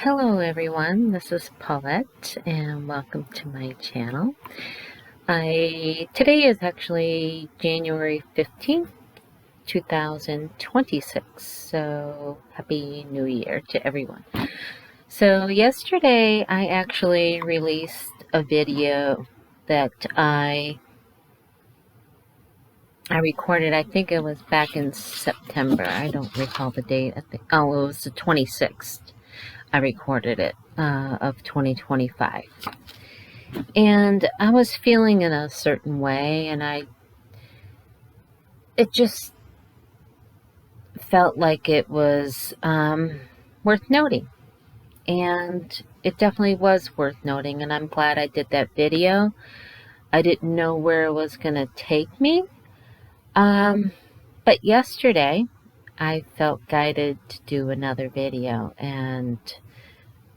Hello everyone, this is Paulette and welcome to my channel. Today is actually January 15th, 2026, so Happy New Year to everyone. So yesterday I actually released a video that I recorded. I think it was back in September. I don't recall the date. It was the 26th. I recorded it of 2025. And I was feeling in a certain way, and it just felt like it was worth noting. And it definitely was worth noting, and I'm glad I did that video. I didn't know where it was going to take me. But yesterday, I felt guided to do another video, and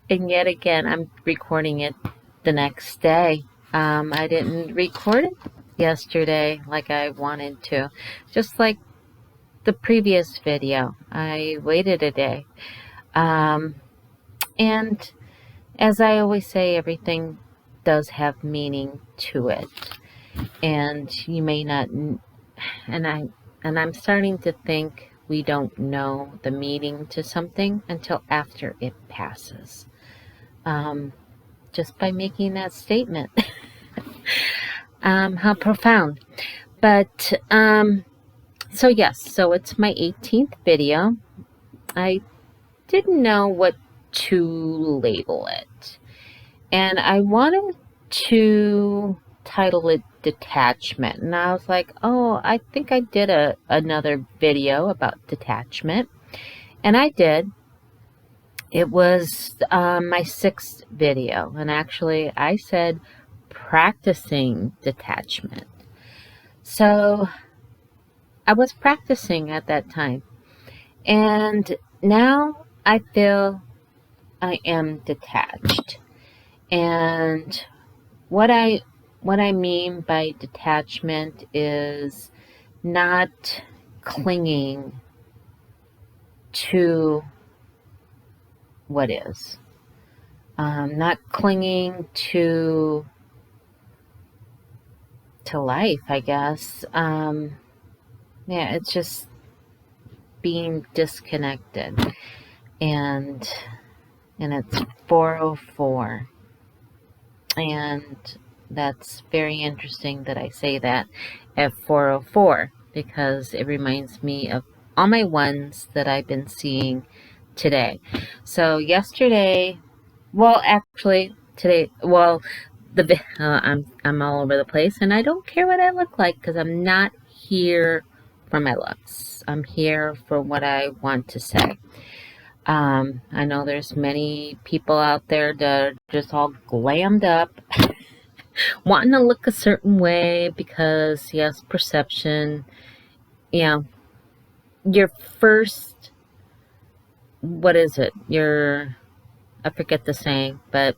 yet again, I'm recording it the next day. I didn't record it yesterday like I wanted to. Just like the previous video, I waited a day. And as I always say, everything does have meaning to it. And you may not, and I'm starting to think we don't know the meaning to something until after it passes. Just by making that statement. How profound. But, so yes, so it's my 18th video. I didn't know what to label it. And I wanted to title it Detachment. And I was like, oh, I think I did another video about detachment. And I did. It was my 6th video. And actually, I said practicing detachment. So I was practicing at that time. And now I feel I am detached. And what I mean by detachment is not clinging to what is. Not clinging to life, I guess. Yeah, it's just being disconnected. And it's 4:04. And that's very interesting that I say that at 4:04 because it reminds me of all my ones that I've been seeing today. So yesterday, well, actually today, well, I'm all over the place, and I don't care what I look like because I'm not here for my looks. I'm here for what I want to say. I know there's many people out there that are just all glammed up, wanting to look a certain way because, yes, perception, you know, your first, what is it? I forget the saying, but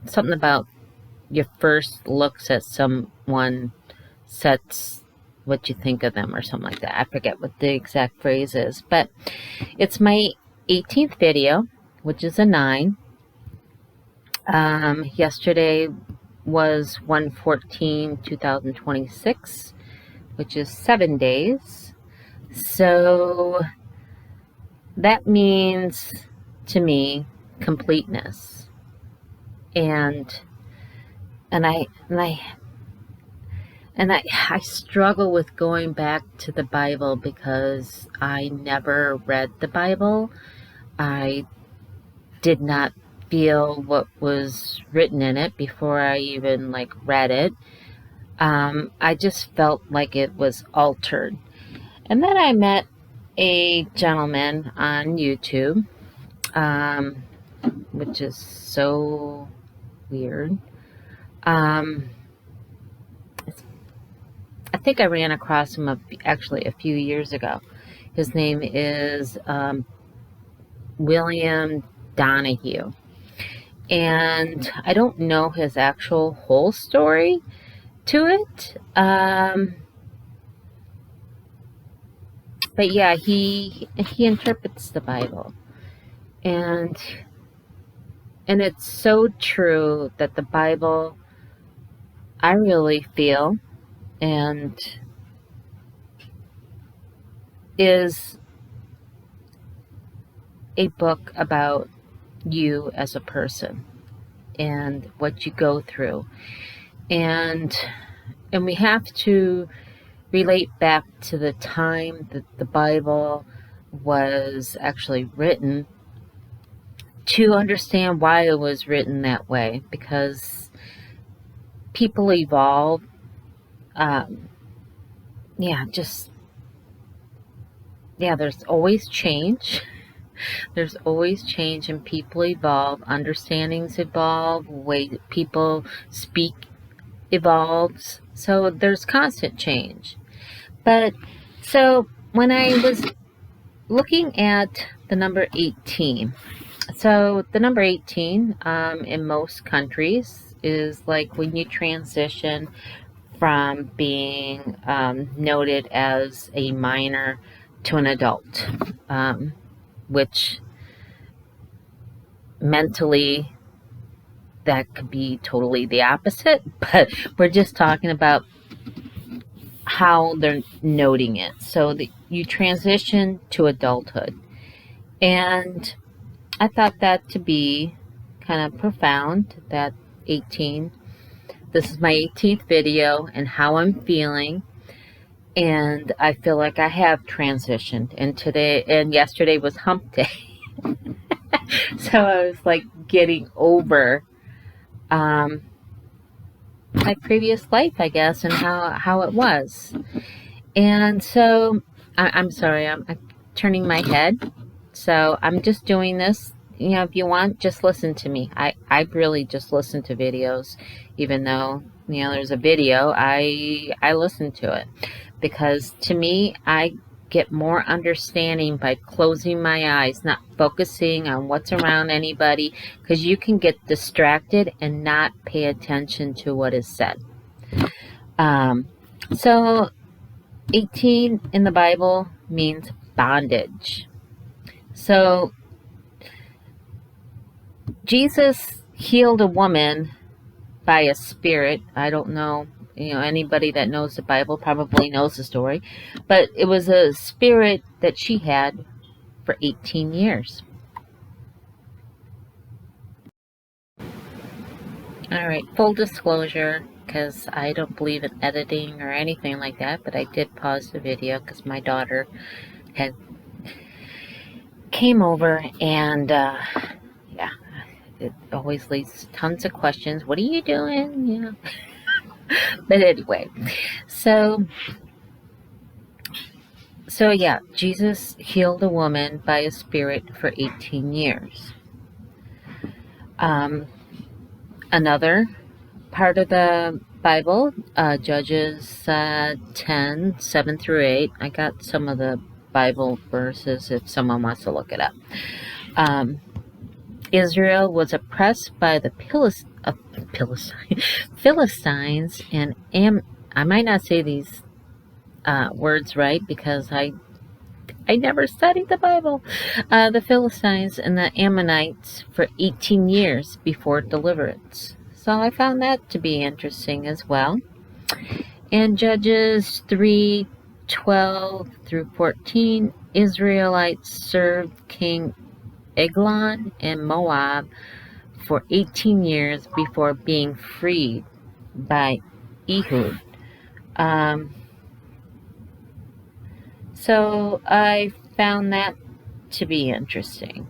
something about your first looks at someone sets what you think of them or something like that. I forget what the exact phrase is, but it's my 18th video, which is a 9. Yesterday was 1/14/2026, which is 7 days. So that means to me completeness. And I struggle with going back to the Bible because I never read the Bible. I did not feel what was written in it before I even read it. I just felt like it was altered. And then I met a gentleman on YouTube, which is so weird. I think I ran across him actually a few years ago. His name is William Donahue. And I don't know his actual whole story to it. but yeah, he interprets the Bible, and it's so true that the Bible, I really feel, and is a book about you as a person and what you go through, and we have to relate back to the time that the Bible was actually written to understand why it was written that way, because people evolve. um, yeah, just, yeah, there's always change. There's always change, and people evolve, understandings evolve, way that people speak evolves. So there's constant change. But so when I was looking at the number 18, so the number 18 in most countries is like when you transition from being noted as a minor to an adult, which mentally that could be totally the opposite, but we're just talking about how they're noting it. So you transition to adulthood. And I thought that to be kind of profound, that 18. This is my 18th video and how I'm feeling. And I feel like I have transitioned. And today and yesterday was hump day. So I was like getting over my previous life, I guess, and how it was. And so I'm sorry, I'm turning my head. So I'm just doing this. You know, if you want, just listen to me. I really just listen to videos, even though, you know, there's a video, I listen to it, because to me, I get more understanding by closing my eyes, not focusing on what's around anybody, because you can get distracted and not pay attention to what is said. So 18 in the Bible means bondage. So Jesus healed a woman by a spirit. I don't know, you know, anybody that knows the Bible probably knows the story, but it was a spirit that she had for 18 years. All right, full disclosure, because I don't believe in editing or anything like that, but I did pause the video because my daughter had came over, and yeah, it always leads to tons of questions. What are you doing? Yeah. But anyway, so yeah, Jesus healed a woman by a spirit for 18 years. Another part of the Bible, Judges 10, 7 through 8. I got some of the Bible verses if someone wants to look it up. Israel was oppressed by the Philistines, and I might not say these words right because I never studied the Bible. The Philistines and the Ammonites for 18 years before deliverance. So I found that to be interesting as well. In Judges 3:12 through 14, Israelites served King Eglon in Moab for 18 years before being freed by Ehud. So I found that to be interesting.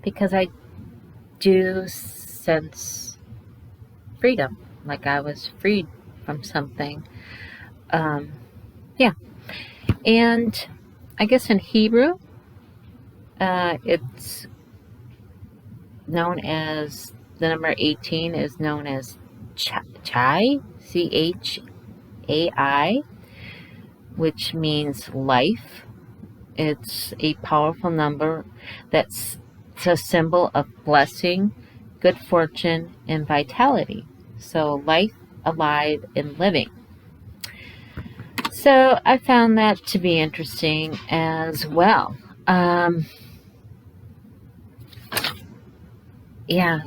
Because I do sense freedom, like I was freed from something. Yeah. And I guess in Hebrew, it's known as, the number 18 is known as Chai, Chai, which means life. It's a powerful number that's a symbol of blessing, good fortune, and vitality. So life, alive, and living. So I found that to be interesting as well. Um, yeah,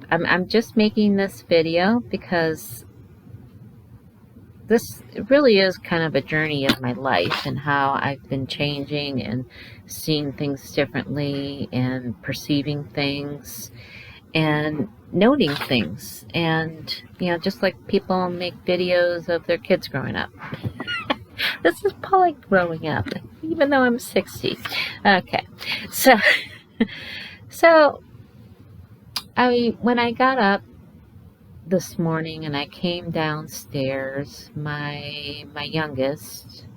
I'm just making this video because this really is kind of a journey of my life and how I've been changing and seeing things differently and perceiving things and noting things. And, just like people make videos of their kids growing up. This is probably growing up, even though I'm 60. Okay, so so when I got up this morning and I came downstairs, my youngest,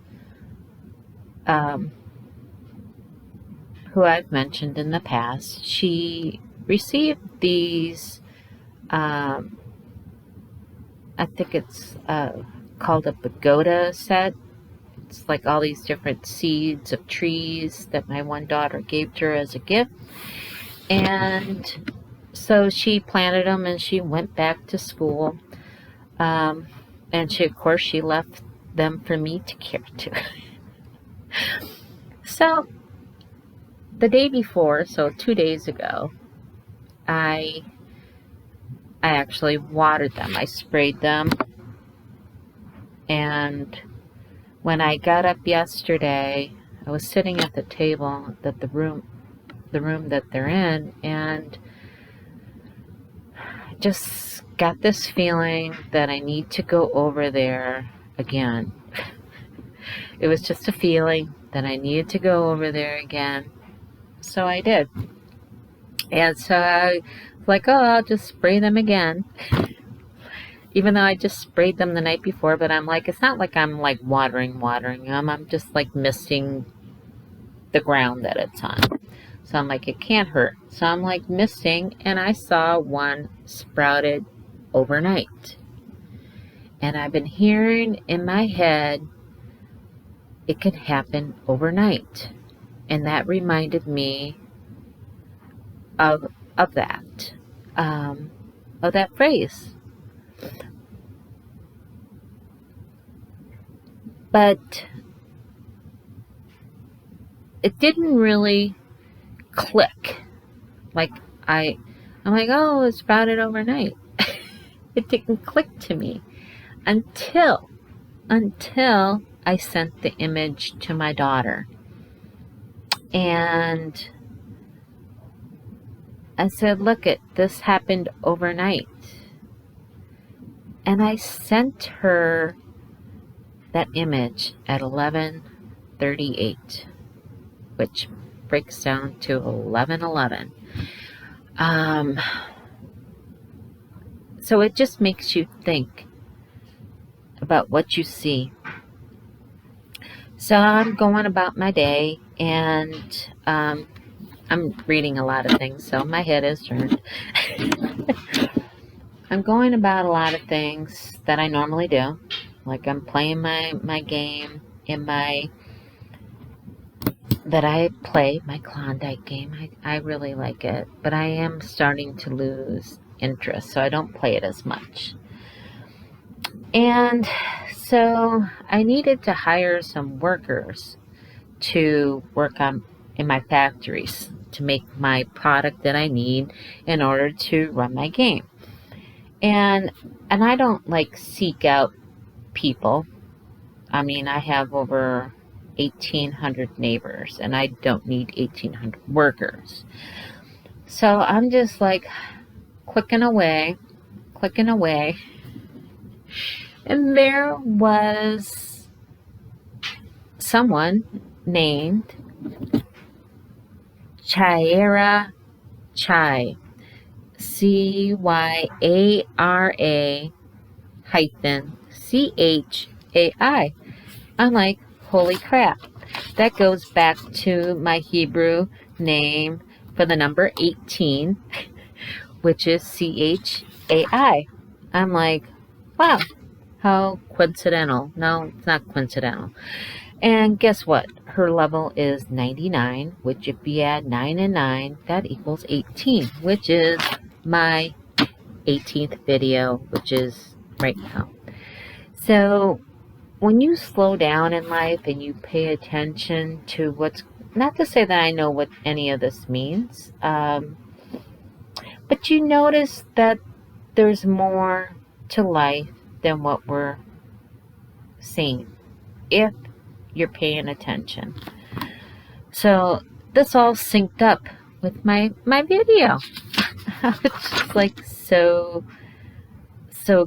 um, who I've mentioned in the past, she received these. I think it's called a pagoda set. It's like all these different seeds of trees that my one daughter gave to her as a gift. And so she planted them and she went back to school. And of course, she left them for me to care to. So the day before, so 2 days ago, I actually watered them. I sprayed them. And when I got up yesterday, I was sitting at the table at the room that they're in, and I just got this feeling that I need to go over there again. It was just a feeling that I needed to go over there again. So I did. And so I was like, oh, I'll just spray them again. Even though I just sprayed them the night before, but I'm like, it's not like I'm like watering them. I'm just like misting the ground that it's on. So I'm like, it can't hurt. So I'm like misting, and I saw one sprouted overnight. And I've been hearing in my head, it can happen overnight. And that reminded me of that, of that phrase. But it didn't really click. Like I'm like, oh, it sprouted overnight. It didn't click to me until I sent the image to my daughter. And I said, look, this happened overnight. And I sent her that image at 11:38, which breaks down to 11:11. So it just makes you think about what you see. So I'm going about my day, and I'm reading a lot of things, so my head is turned. I'm going about a lot of things that I normally do. Like I'm playing my game that I play, my Klondike game. I really like it, but I am starting to lose interest, so I don't play it as much. And so I needed to hire some workers to work in my factories to make my product that I need in order to run my game. And I don't like seek out people. I mean, I have over 1,800 neighbors, and I don't need 1,800 workers. So I'm just like clicking away. And there was someone named Chyara Chai, Cyara hyphen CHAI. I'm like, holy crap. That goes back to my Hebrew name for the number 18, which is CHAI. I'm like, wow, how coincidental. No, it's not coincidental. And guess what? Her level is 99, which if you add 9 and 9, that equals 18, which is my 18th video, which is right now. So when you slow down in life and you pay attention to what's, not to say that I know what any of this means, but you notice that there's more to life than what we're seeing if you're paying attention. So this all synced up with my video. It's just like so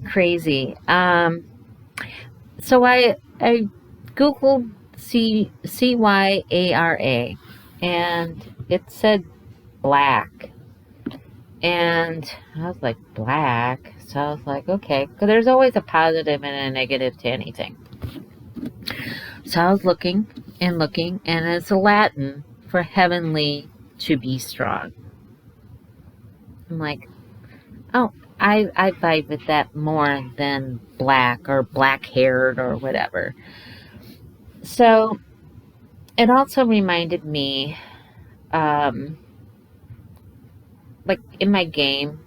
crazy. So I googled CYARA, and it said black, and I was like, black. So I was like, okay, because there's always a positive and a negative to anything. So I was looking, and it's Latin for heavenly to be strong. I'm like, oh, I vibe with that more than black or black haired or whatever. So it also reminded me, like in my game,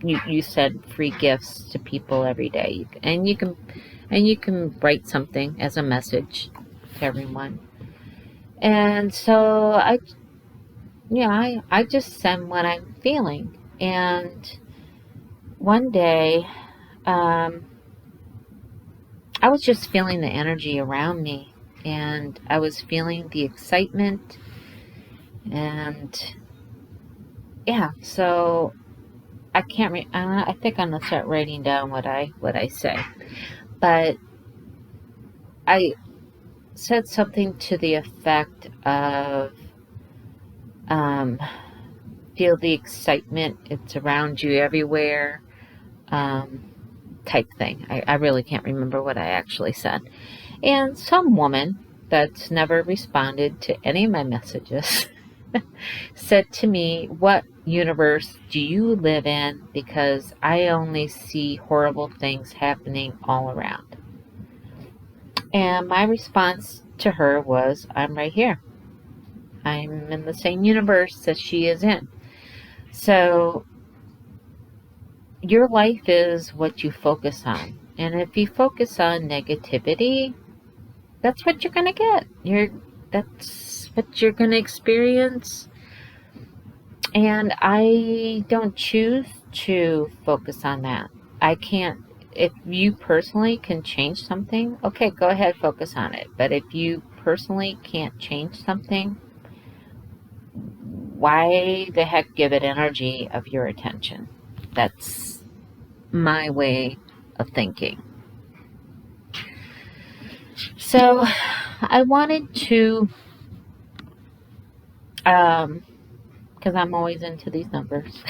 you send free gifts to people every day, and you can write something as a message to everyone. And so I just send what I'm feeling. And one day, I was just feeling the energy around me, and I was feeling the excitement, and yeah, so I can't. I think I'm gonna start writing down what I say, but I said something to the effect of, feel the excitement. It's around you everywhere. Type thing. I really can't remember what I actually said. And some woman that's never responded to any of my messages said to me, "What universe do you live in? Because I only see horrible things happening all around." And my response to her was, "I'm right here. I'm in the same universe that she is in." So your life is what you focus on. And if you focus on negativity, that's what you're going to get. That's what you're going to experience. And I don't choose to focus on that. I can't. If you personally can change something, okay, go ahead, focus on it. But if you personally can't change something, why the heck give it energy of your attention? That's my way of thinking. So I wanted to, because I'm always into these numbers,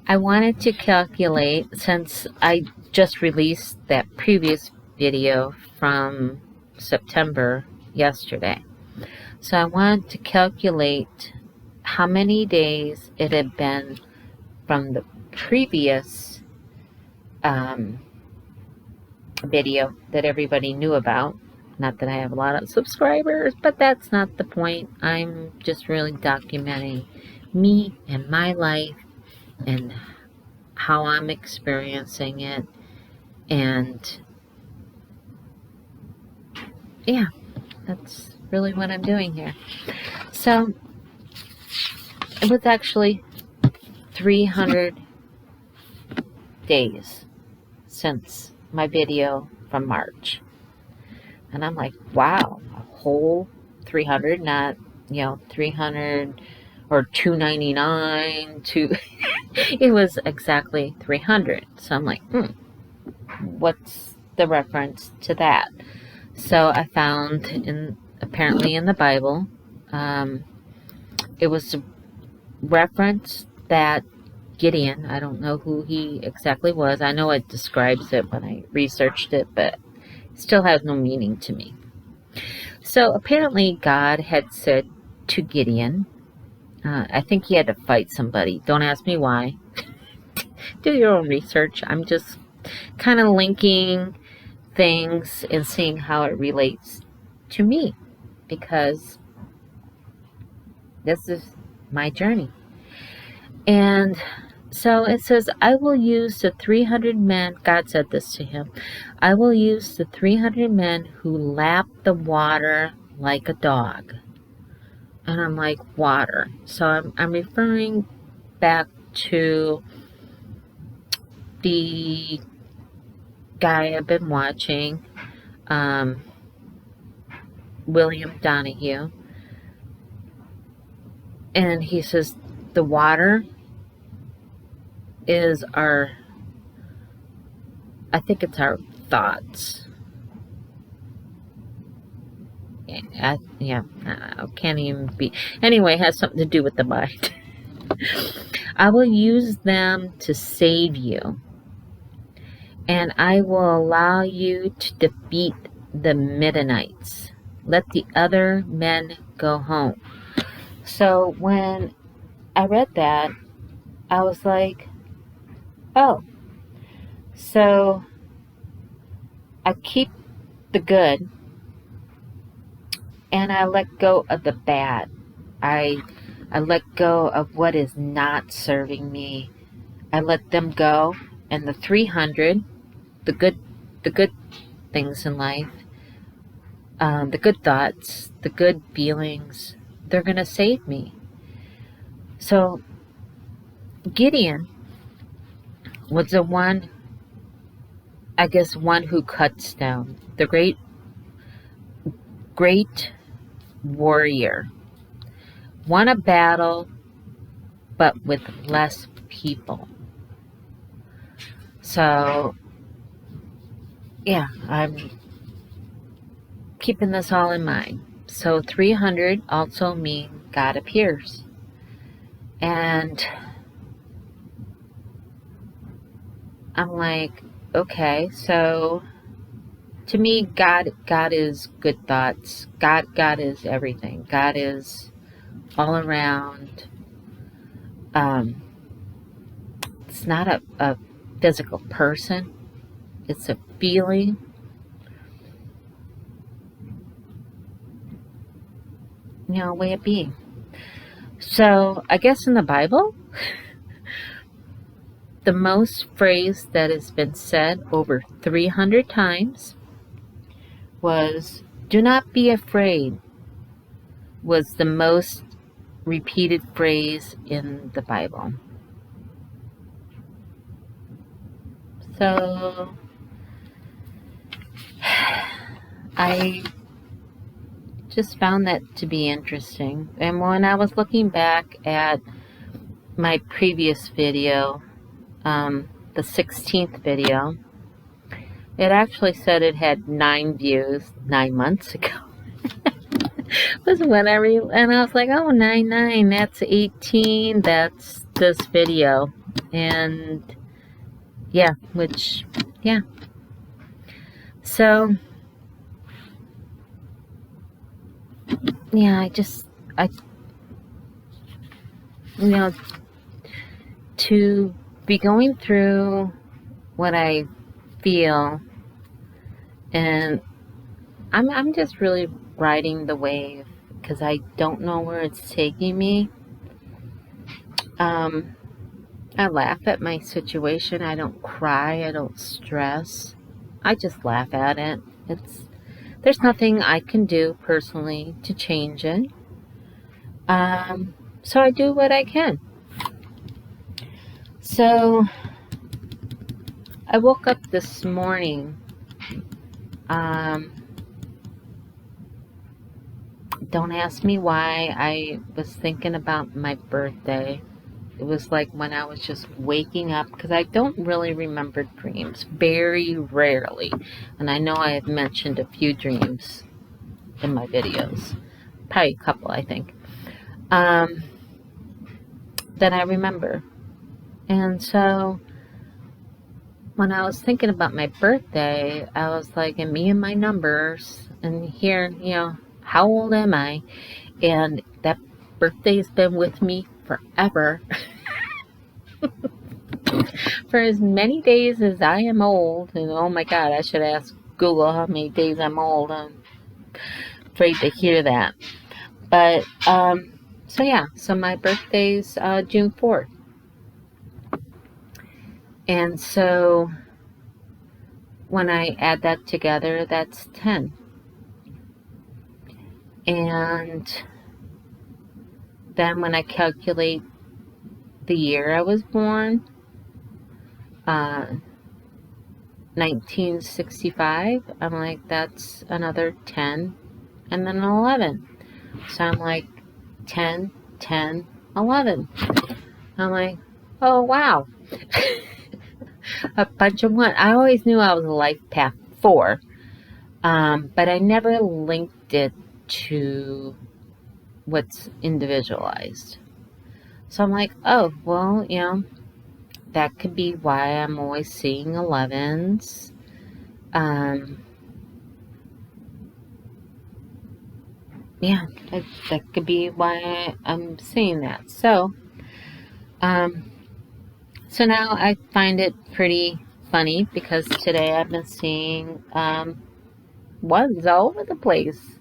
I wanted to calculate, since I just released that previous video from September yesterday. So I wanted to calculate how many days it had been from the previous video that everybody knew about. Not that I have a lot of subscribers, but that's not the point. I'm just really documenting me and my life and how I'm experiencing it. And yeah, that's really what I'm doing here. So it was actually 300 days since my video from March. And I'm like, wow, a whole 300, not, 300 or 299 to it was exactly 300. So I'm like, what's the reference to that? So I found apparently in the Bible, it was a reference that Gideon, I don't know who he exactly was. I know it describes it when I researched it, but it still has no meaning to me. So apparently God had said to Gideon, I think he had to fight somebody. Don't ask me why. Do your own research. I'm just kind of linking things and seeing how it relates to me, because this is my journey. And So it says, I will use the 300 men, God said this to him, I will use the 300 men who lap the water like a dog. And I'm like, water. So I'm referring back to the guy I've been watching, William Donahue. And he says, the water is our, I think it's our thoughts. I can't even be. Anyway, it has something to do with the mind. I will use them to save you, and I will allow you to defeat the Midianites. Let the other men go home. So when I read that, I was like, oh, so I keep the good and I let go of the bad. I let go of what is not serving me. I let them go, and the 300, the good things in life, the good thoughts, the good feelings, they're gonna save me. So Gideon was the one, I guess, one who cuts down, the great warrior, won a battle, but with less people. So yeah, I'm keeping this all in mind. So 300 also mean God appears. And I'm like, okay, so to me, God is good thoughts. God is everything. God is all around. It's not a physical person. It's a feeling. A way of being. So I guess in the Bible, the most phrase that has been said over 300 times was, do not be afraid, was the most repeated phrase in the Bible. So I just found that to be interesting. And when I was looking back at my previous video, the 16th video, it actually said it had 9 views 9 months ago. Was when and I was like, oh, 9, that's 18, that's this video. And yeah, so yeah, I to be going through what I feel, and I'm just really riding the wave because I don't know where it's taking me. I laugh at my situation. I don't cry. I don't stress. I just laugh at it. There's nothing I can do personally to change it. So I do what I can. So I woke up this morning. Don't ask me why. I was thinking about my birthday. It was like when I was just waking up, because I don't really remember dreams, very rarely. And I know I have mentioned a few dreams in my videos, probably a couple, I think, that I remember. And so when I was thinking about my birthday, I was like, and me and my numbers, and here, how old am I? And that birthday's been with me forever. For as many days as I am old, and oh my God, I should ask Google how many days I'm old. I'm afraid to hear that. But, so yeah, so my birthday's June 4th. And so when I add that together, that's 10. And then when I calculate the year I was born, uh, 1965, I'm like, that's another 10 and then an 11. So I'm like, 10, 10, 11. I'm like, oh, wow. A bunch of one. I always knew I was a life path 4, but I never linked it to what's individualized. So I'm like, oh, well, that could be why I'm always seeing 11s. Yeah, that could be why I'm seeing that. Um, so now I find it pretty funny because today I've been seeing ones all over the place.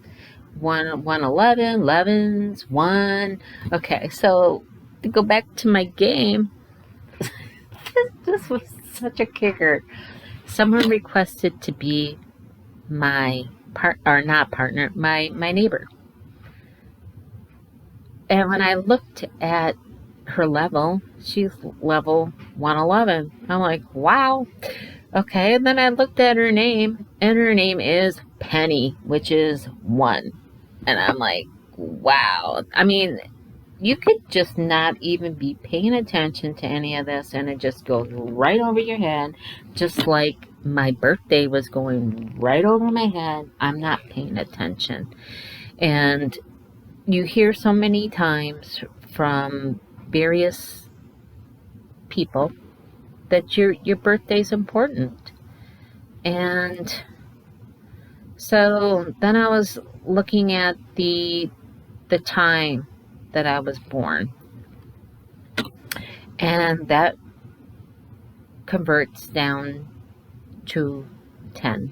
111, 11s, 1. Okay, so to go back to my game, this was such a kicker. Someone requested to be my or not partner, my neighbor. And when I looked at her level, she's level 111. I'm like, wow. Okay, and then I looked at her name, and her name is Penny, which is 1. And I'm like, wow. I mean, you could just not even be paying attention to any of this, and it just goes right over your head, just like my birthday was going right over my head. I'm not paying attention. And you hear so many times from various people that your birthday's important. And so then I was looking at the time that I was born, and that converts down to 10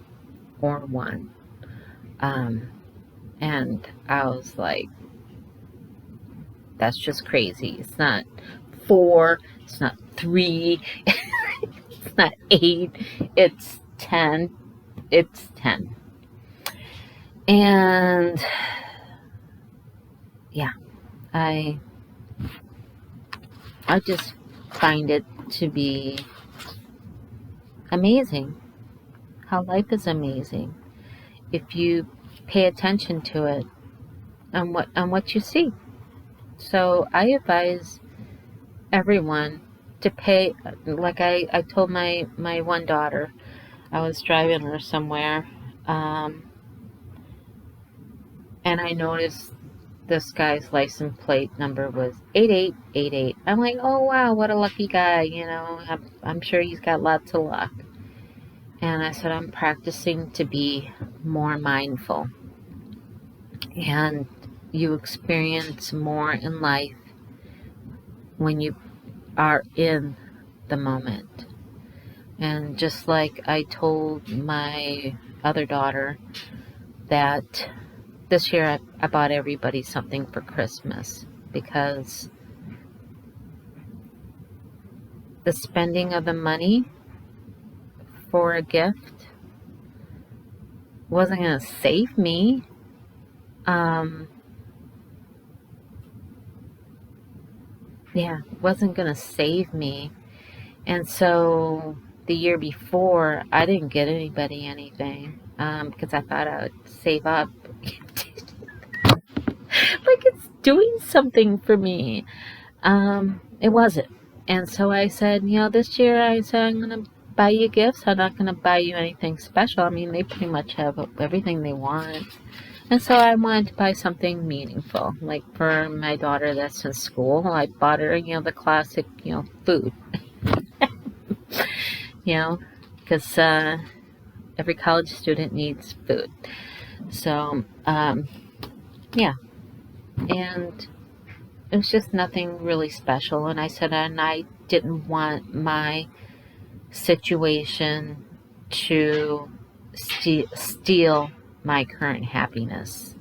or 1. Um, and I was like, that's just crazy. It's not 4, it's not 3, it's not 8, it's 10. It's 10. And yeah, I just find it to be amazing how life is amazing if you pay attention to it and what you see. So I advise everyone to pay, like I told my one daughter, I was driving her somewhere, and I noticed this guy's license plate number was 8888. I'm like, oh wow, what a lucky guy, I'm sure he's got lots of luck. And I said, I'm practicing to be more mindful. And you experience more in life when you are in the moment. And just like I told my other daughter that this year I bought everybody something for Christmas because the spending of the money for a gift wasn't going to save me. Wasn't going to save me. And so the year before, I didn't get anybody anything because I thought I would save up. Like it's doing something for me. It wasn't. And so I said, this year I said, I'm going to buy you gifts. I'm not going to buy you anything special. I mean, they pretty much have everything they want. And so I wanted to buy something meaningful. Like for my daughter that's in school, I bought her, the classic, food. Because every college student needs food. So, yeah. And it was just nothing really special. And I said, and I didn't want my situation to steal my current happiness,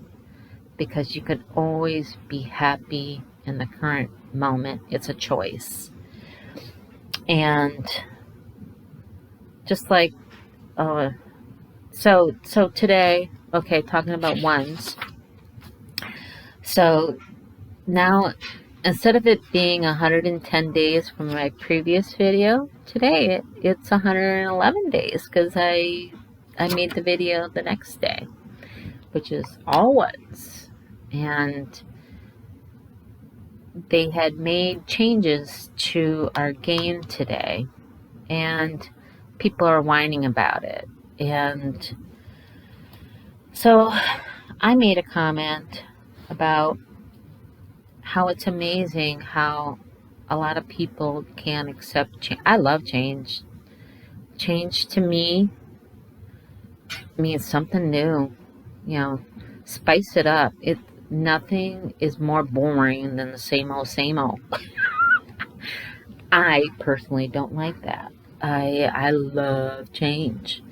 because you could always be happy in the current moment. It's a choice. And just like, so today, okay, talking about ones. So now, instead of it being 110 days from my previous video, today it's 111 days because I made the video the next day, which is all ones. And they had made changes to our game today, and people are whining about it. And so I made a comment about how it's amazing how a lot of people can't accept change. I love change. Change to me means something new. You know, spice it up. Nothing is more boring than the same old, same old. I personally don't like that. I love change.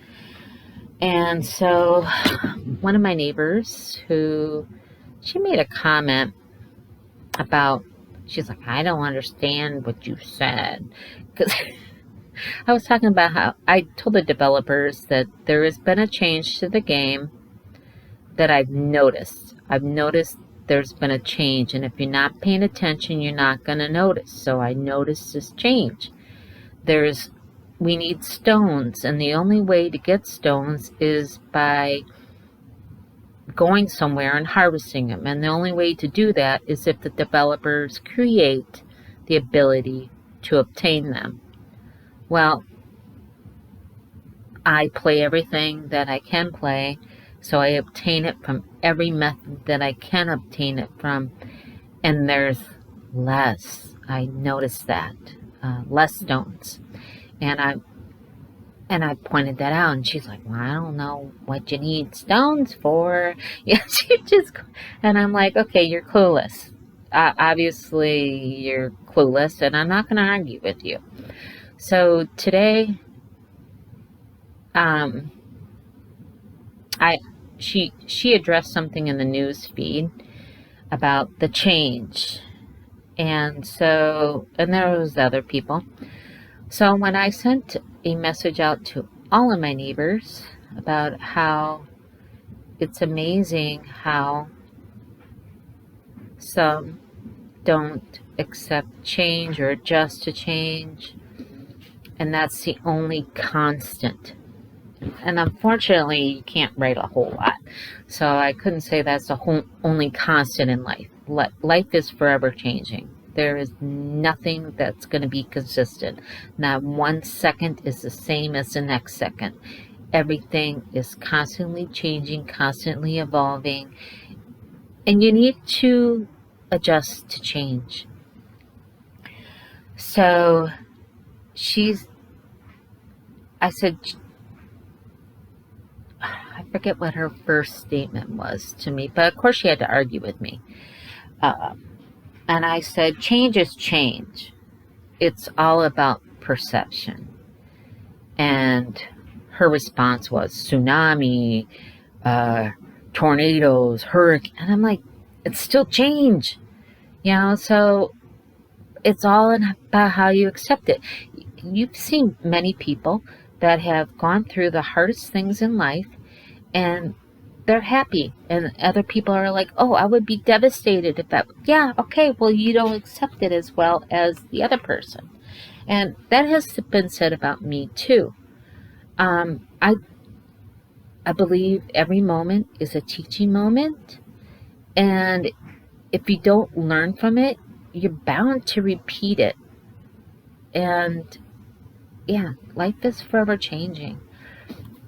And so one of my neighbors she made a comment about, she's like, I don't understand what you said. Because I was talking about how I told the developers that there has been a change to the game that I've noticed. I've noticed there's been a change, and if you're not paying attention, you're not going to notice. So I noticed this change. We need stones, and the only way to get stones is by going somewhere and harvesting them. And the only way to do that is if the developers create the ability to obtain them. Well, I play everything that I can play, so I obtain it from every method that I can obtain it from, and there's less. I noticed that. Less stones. And I pointed that out, and she's like, well, I don't know what you need stones for. Yeah, and I'm like, okay, you're clueless. Obviously, you're clueless, and I'm not going to argue with you. So today, she addressed something in the news feed about the change, and there was other people. So when I sent a message out to all of my neighbors about how it's amazing how some don't accept change or adjust to change, and that's the only constant. And unfortunately, you can't write a whole lot, so I couldn't say that's the only constant in life. Life is forever changing. There is nothing that's going to be consistent. Not 1 second is the same as the next second. Everything is constantly changing, constantly evolving, and you need to adjust to change. So I said, I forget what her first statement was to me, but of course she had to argue with me. And I said, change is change. It's all about perception. And her response was tsunami, tornadoes, hurricane. And I'm like, it's still change. So it's all about how you accept it. You've seen many people that have gone through the hardest things in life, and they're happy, and other people are like, oh, I would be devastated if that. Yeah, okay, well, you don't accept it as well as the other person. And that has been said about me too. I believe every moment is a teaching moment, and if you don't learn from it, you're bound to repeat it. And yeah, life is forever changing.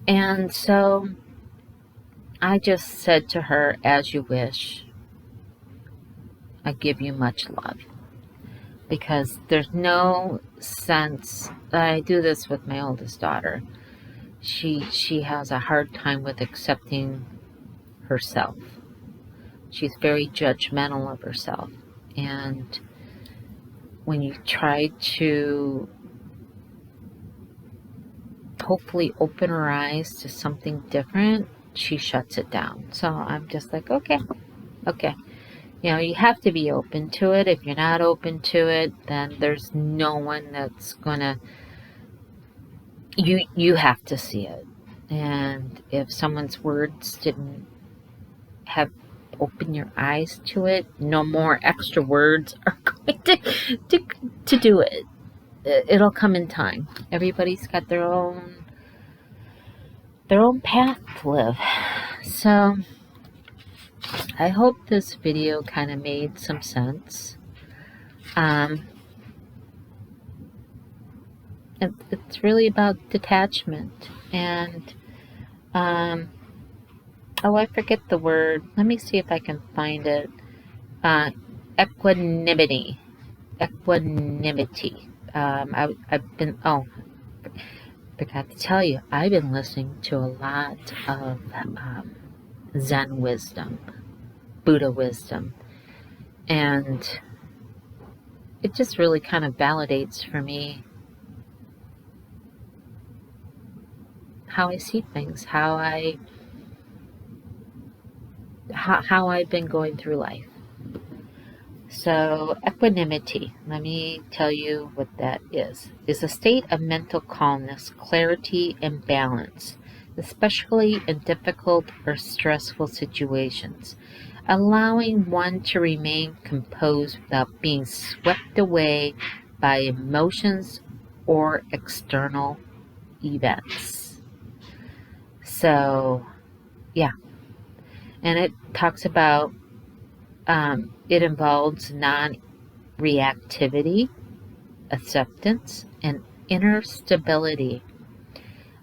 And so I just said to her, as you wish. I give you much love. Because there's no sense. I do this with my oldest daughter. She has a hard time with accepting herself. She's very judgmental of herself. And when you try to hopefully open her eyes to something different, she shuts it down. So I'm just like, okay. You have to be open to it. If you're not open to it, then there's no one that's going to you have to see it. And if someone's words didn't have open your eyes to it, no more extra words are going to, to do it. It'll come in time. Everybody's got their own path to live. So I hope this video kind of made some sense. It's really about detachment and oh, I forget the word. Let me see if I can find it. Equanimity. Equanimity. I've been, oh, forgot to tell you, I've been listening to a lot of Zen wisdom, Buddha wisdom, and it just really kind of validates for me how I see things, how I've been going through life. So equanimity, let me tell you what that is a state of mental calmness, clarity, and balance, especially in difficult or stressful situations, allowing one to remain composed without being swept away by emotions or external events. So, yeah, and it talks about it involves non-reactivity, acceptance, and inner stability,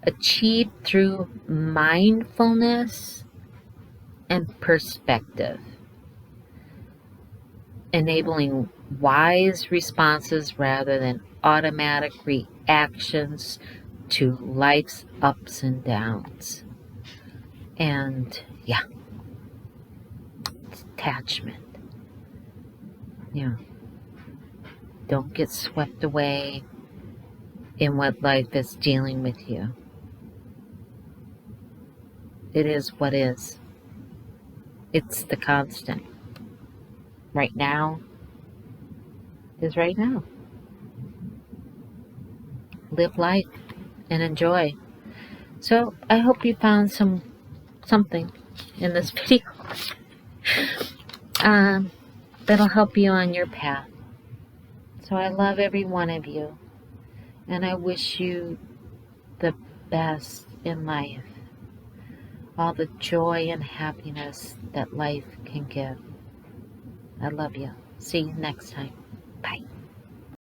achieved through mindfulness and perspective, enabling wise responses rather than automatic reactions to life's ups and downs. And yeah, detachment. Yeah. Don't get swept away in what life is dealing with you. It is what is. It's the constant. Right now is right now. Live life and enjoy. So I hope you found something in this video that'll help you on your path. So I love every one of you, and I wish you the best in life. All the joy and happiness that life can give. I love you. See you next time. Bye.